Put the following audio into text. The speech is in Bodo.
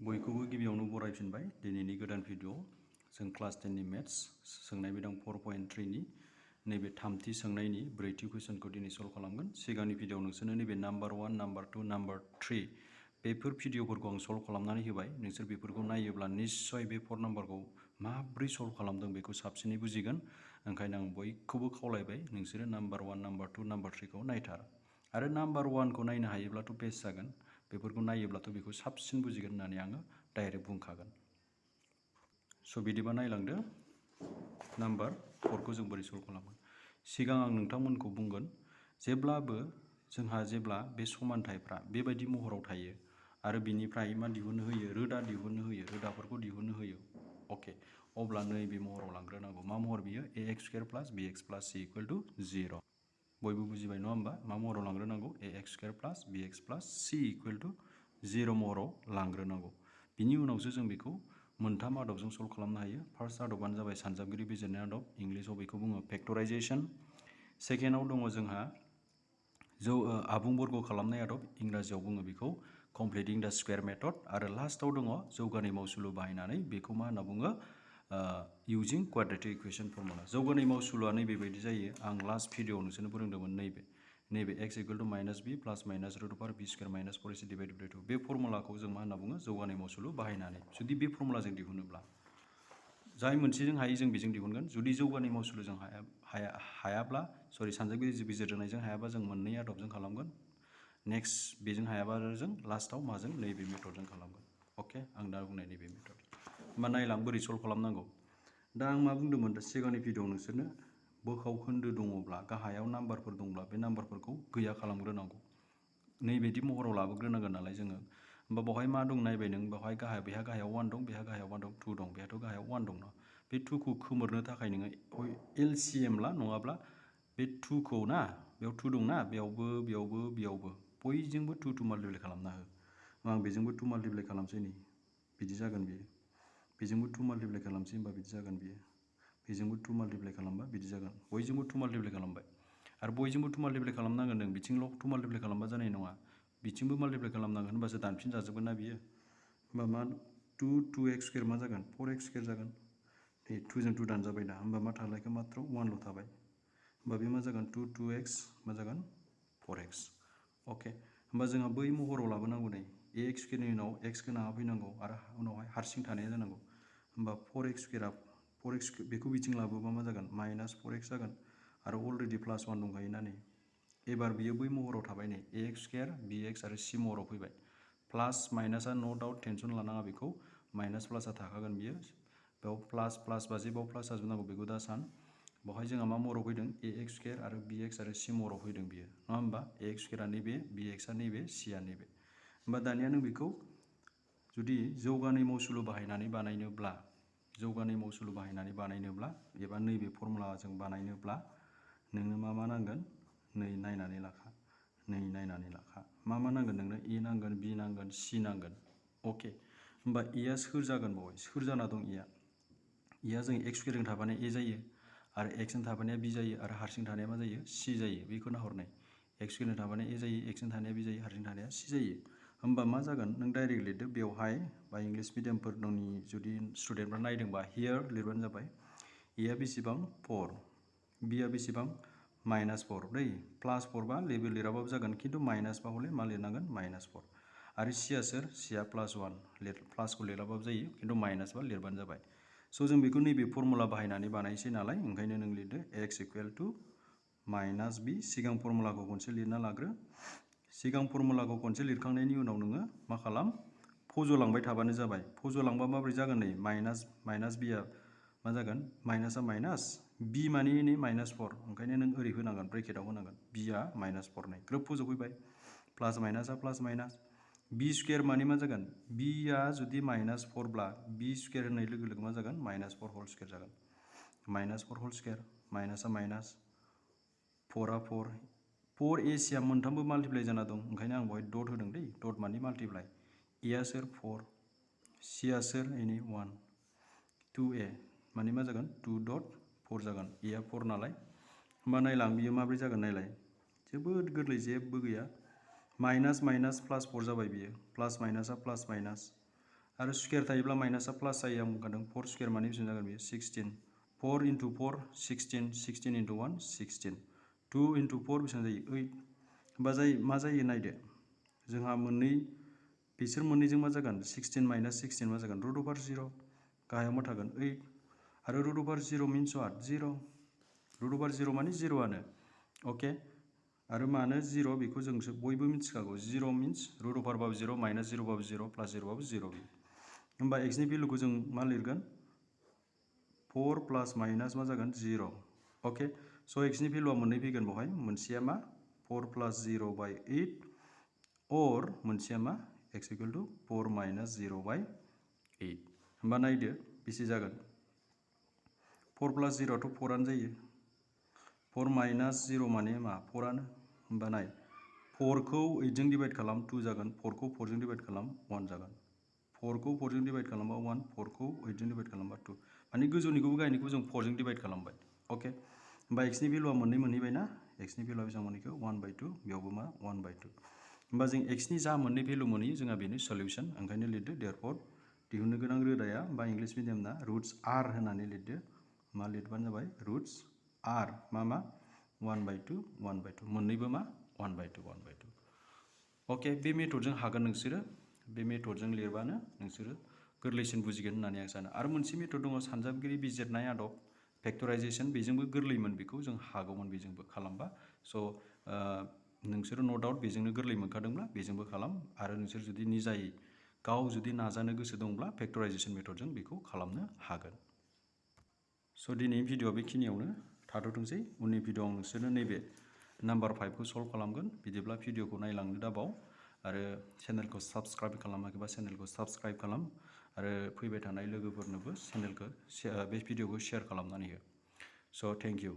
बयखौबो गिबियावनो बरायफिनबाय दिनैनि गोदान भिडिअ जों क्लास 10 नि मेथ्स सोंनाय बिदां 4.3 नि नैबे थामथि सोंनायनि ब्रैथि कुइसनखौ दिनै सल्व खालामगोन। सिगांनि भिडिअआव नोंसोरनो नैबे नाम्बार 1, नाम्बार 2, नाम्बार 3 बेफोर भिडिअफोरखौ आं सल्व खालामनानै होबाय। नोंसोर बेफोरखौ नायोब्ला निश्चय बे 4 नाम्बारखौ माब्रै सल्व खालामदों बेखौ साबसिनै बुजिगोन। ओंखायनो आं बयखौबो खावलायबाय नोंसोरो नाम्बार 1, नाम्बार 2, नाम्बार 3 खौ नायथार। आरो नाम्बार 1 खौ नायनो हायोब्लाथ' बेस्ट जागोन। बेफोरखौ नायोब्लाथ' बेखौ साबसिन बुजिगोन होननानै आङो डाइरेक्ट बुंखागोन। स' बिदिबा नायलांदो नाम्बार 4 खौ जों बोरै सल्व खालामगोन। सिगां आं नोंथांमोनखौ बुंगोन जेब्लाबो जेब्ला बे समानथायफ्रा बेबायदि महराव थायो आरो बिनिफ्राय मा दिहुननो होयो, रोदा दिहुननो होयो, रोदाफोरखौ दिहुननो होयो। अके, अब्ला नैबे महराव लांग्रोनांगौ। मा महर बियो? ax² + bx + c = 0। बयबो बुजिबाय नङा होमबा? मा महराव लांग्रोनांगौ? ax² + bx + c = 0 महराव लांग्रोनांगौ। बिनि उनावसो जों बेखौ मोनथाम आदबजों सल्व खालामनो हायो। फार्स्ट आदबानो जाबाय सानजाबगिरि बिजिरनाय आदब, इंलिसाव बेखौ बुङो फेक्टराइजेसन। सेकेन्डआव दङ जोंहा आबुं बर्ग खालामनाय आदब, इंराजियाव बुङो बेखौ कमप्लिटिं द स्क्वायर मेथड। आरो लास्टआव दङ जौगानाय मावसुलु बाहायनानै बेखौ मा होनना बुङो? Using quadratic equation formula. जौगानाय मावसुलुआ नैबेबायदि जायो। आं लास्ट भिडिअआव नोंसोरनो फोरोंदोंमोन नैबे x = -b + -√b² - 4ac / 2। बे फर्मुलाखौ जों मा होनना बुङो? जौगानाय मावसुलु बाहायनानै। जुदि बे फर्मुलाजों दिहुनोब्ला जाय मोनसेजों हायो जों बेजों दिहुनगोन। जुदि जौगानाय मावसुलुजों हायाब्ला सानजाबगिरि बिजिरनायजों हायाबा जों मोननै आदबजों खालामगोन। नेक्स्ट बेजों हायाबा आरो जों लास्टआव माजों? नैबे मेथडजों खालामगोन। अके, आं दा बुंनाय नैबे मेथड। होमबा नायलां बोरै सल्व खालामनांगौ। दा आं मा बुंदोंमोन? दा सिगांनि भिडिअआव नोंसोरनो बोखाव खोन्दो दङब्ला, गाहायाव नाम्बारफोर दंब्ला बे नाम्बारफोरखौ गैया खालामग्रोनांगौ। नैबायदि महराव लाबोग्रोनांगोन नालाय जोङो। होमबा बेवहाय मा दं नायबाय नों, बेहा गाहायाव 1 दं, बेहा गाहायाव 1 दं, 2 दं, बेहाथ' गाहायाव 1 दं ना। बे 2 खौ खोमोरनो थाखाय नोङो LCM ला, नङाब्ला बे 2 खौ ना, बेयाव 2 दं ना, बेयावबो बयजोंबो 2 माल्टिप्लाइ खालामना हो। आं बेजोंबो 2 माल्टिप्लाइ खालामसै नै, बिदि जागोन बेयो। बेजोंबो 2 माल्टिप्लाइ खालामसै होमबा बिदि जागोन बेयो। बेजोंबो 2 माल्टिप्लाइ खालामबा बिदि जागोन। बयजोंबो 2 माल्टिप्लाइ खालामबाय। आरो बयजोंबो 2 माल्टिप्लाइ खालामनांगोन नों, बिथिंल' 2 माल्टिप्लाइ खालामबा जानाय नङा। बिथिंबो माल्टिप्लाइ खालामनांगोन, होनबासो दानफिन जाजोबगोन ना बियो। होमबा मा 2x² मा जागोन? 4x² जागोन। नै 2 जों 2 दानजाबाय दा। होमबा मा थालायखो? मात्र 1ल' थाबाय। होमबा बे मा जागोन? 2x मा जागोन? 4x। अके, होमबा जोंहा बै महराव लाबोनांगौ नै। ax² नि उनाव x गोनाङा फैनांगौ आरो उनावहाय हारसिं थानाया जानांगौ। होमबा 4x² बेखौ बिथिं लाबोबा मा जागोन? -4x जागोन। आरो अलरेडि +1 दंखायोना नै। एबार बियो बै महराव थाबाय नै, ax², bx आरो c महराव फैबाय। प्लास माइनासआ नो डाउट टेनसन लानाङा बेखौ, माइनास प्लासआ थाखागोन बियो। बेयाव प्लास बाजे बेयाव प्लास जाजोबनांगौ, बेखौ दा सान। बेवहाय जोंहा मा महराव फैदों? ax² आरो bx आरो c महराव फैदों बियो, नङा होमबा? ax² नैबे, bx आ नैबे, c आ नैबे। होमबा दानिया नों बेखौ जुदि जौगानाय मावसुलु बाहायनानै बानायनोब्ला एबा नैबे फर्मुलाजों बानायनोब्ला नोंनो मा नांगोन? नै नायनानै लाखा। मा नांगोन नोंनो? e नांगोन, b नांगोन, c नांगोन। अके, होमबा एआ सोर जागोन बावहाय? सोर जाना दं एआ? एआ जों x² जों थाफानाया ए जायो, आरो x जों थाफानाया b जायो, आरो हारसिं थानाया मा जायो? c जायो। बेखौ नाहरनाय। x² जों थाफानाया ए जायो, x जों थानाया b जायो, हारसिं थानाया c जायो। होमबा मा जागोन? नों डाइरेक्ट लिरदो बेवहाय, बा इंलिस मिडियामफोरनि जुदि स्टुडेन्टफ्रा नायदोंबा हियार लिरबानो जाबाय। एआ बेसेबां? 4, bआ बेसेबां? -4 दै। +4 बा लिराबाबो जागोन, खिन्थु माइनासबा हले मा लिरनांगोन? -4। आरो cआ सोर? cआ +1। प्लासखौ लिराबाबो जायो, खिन्थु माइनासबा लिरबानो जाबाय। स' जों बेखौ नैबे फर्मुला बाहायनानै बानायसै नालाय, ओंखायनो नों लिरदो x = -b। सिगां फर्मुलाखौ खनसे लिरना लाग्रो। सिगां फर्मुलाखौ खनसे लिरखांनायनि उनाव नोङो मा खालाम? फज'लांबाय थाबानो जाबाय। फज'लांबा माबोरै जागोन? नै माइनास bआ मा जागोन? माइनासआ माइनास, b मानि नै -4, ओंखायनो नों ओरै होनांगोन, ब्रेकेटाव होनांगोन। bआ -4 नै, ग्रोब फज'फैबाय। प्लास माइनासआ प्लास माइनास। b² मानि मा जागोन? bआ जुदि -4 ब्ला b² होननाय लोगो लोगो मा जागोन? -4² जागोन। -4², माइनासआ माइनास, 4आ 4, 4ac आ मोनथामबो माल्टिप्लाइ जाना दं, ओंखायनो आं बेवहाय डट होदों दै। डट मानि माल्टिप्लाइ। एआ सोर? 4, cआ सोर? 1, 2a मानि मा जागोन? 2.4 जागोन। एआ 4 नालाय। होमबा नायलां बियो माब्रै जागोन नायलाय। जोबोद गोरलै, जेबो गैया। -, +4 जाबाय बियो। प्लास माइनासआ प्लास माइनास, आरो स्क्वायर थायोब्ला माइनासा प्लास जायो आं बुंखादों 4 स्क्वायर माने बेसेबां जागोन बेयो 16 4 into 4 16 16 into 1 16 2 into 4 बेसेबां जायो 8 होमबा मा जायो नायदो जोंहा बिसोर मोननैजों मा जागोन 16 minus 16 मा जागोन रुट अभार 0 गाहायाव मा थागोन 8 आरो रुट अभार 0 मिन्स वाट 0 रुट अभार 0 माने 0आनो अके आरो मानो 0 बेखौ जों बयबो मिथिखागौ 0 मिन्स रुट अभार बाबो 0 माइनास 0 बाबो 0 प्लास 0 बाबो 0 होमबा x नि भेलुखौ जों मा लिरगोन 4 प्लास माइनास मा जागोन 0 अके स' x नि भेलुआ मोननै फैगोन बेवहाय मोनसेया मा 4 प्लास 0 बाय 8 और मोनसेया मा x इक्वल टू 4 माइनास 0 बाय 8 होमबा नायदो बेसे जागोन 4 प्लास 0 आथ' 4 आनो जायो 4 माइनास 0 माने मा 4 आनो होमबा नाय 4 खौ 8 जों डिवाइड खालाम 2 जागोन 4 खौ 4 जों डिवाइड खालाम 1 जागोन 4 खौ 4 जों डिवाइड खालामबा 1 4 खौ 8 जों डिवाइड खालामबा 2 माने गोजौनिखौबो गाहायनिखौबो जों 4 जों डिवाइड खालामबाय अके होमबा x नि भेलुआ मोननै मोनहैबाय ना x नि भेलुआ बेसेबां मोनहैखो 1/2 बेयावबो मा 1/2 होमबा जों x नि जा मोननै भेलु मोनहैयो जोंहा बेनो सल्युशन ओंखायनो लिरदो देयरफर दिहुननो गोनां रोदाया बा इंलिश मिडियामना रुट्स r होननानै लिरदो मा लिरबानो जाबाय रुट्स r मा 1/2 1/2 मोननैबो मा 1/2 1/2 अके बे मेथडजों हागोन नोंसोरो बे मेथडजों लिरबानो नोंसोरो गोरलैसिन बुजिगोन होननानै आं सानो आरो मोनसे मेथड दङ सानजाबगिरि बिजिरनाय आदब फेक्टराइजेसन बेजोंबो गोरलैमोन बेखौ जों हागौमोन बेजोंबो खालामबा स' नोंसोरो नो डाउट बेजोंनो गोरलै मोनखादोंब्ला बेजोंबो खालाम आरो नोंसोर जुदि निजायै गाव जुदि नाजानो गोसो दंब्ला फेक्टराइजेसन मेथडजों बेखौ खालामनो हागोन स' दिनैनि भिडिअआ बेखिनियावनो थाथ'थोंसै उननि भिडिअआव नोंसोरनो नैबे नाम्बार 5 खौ सल्भ खालामगोन बिदिब्ला भिडिअखौ नायलांनो दाबाव आरो चेनेलखौ साबस्क्राइब खालामाखैबा चेनेलखौ साबस्क्राइब खालाम आरो फैबाय थानाय लोगोफोरनोबो चेनेलखौ बे भिडिअखौ शेयार खालामनानै हो स' थेंक इउ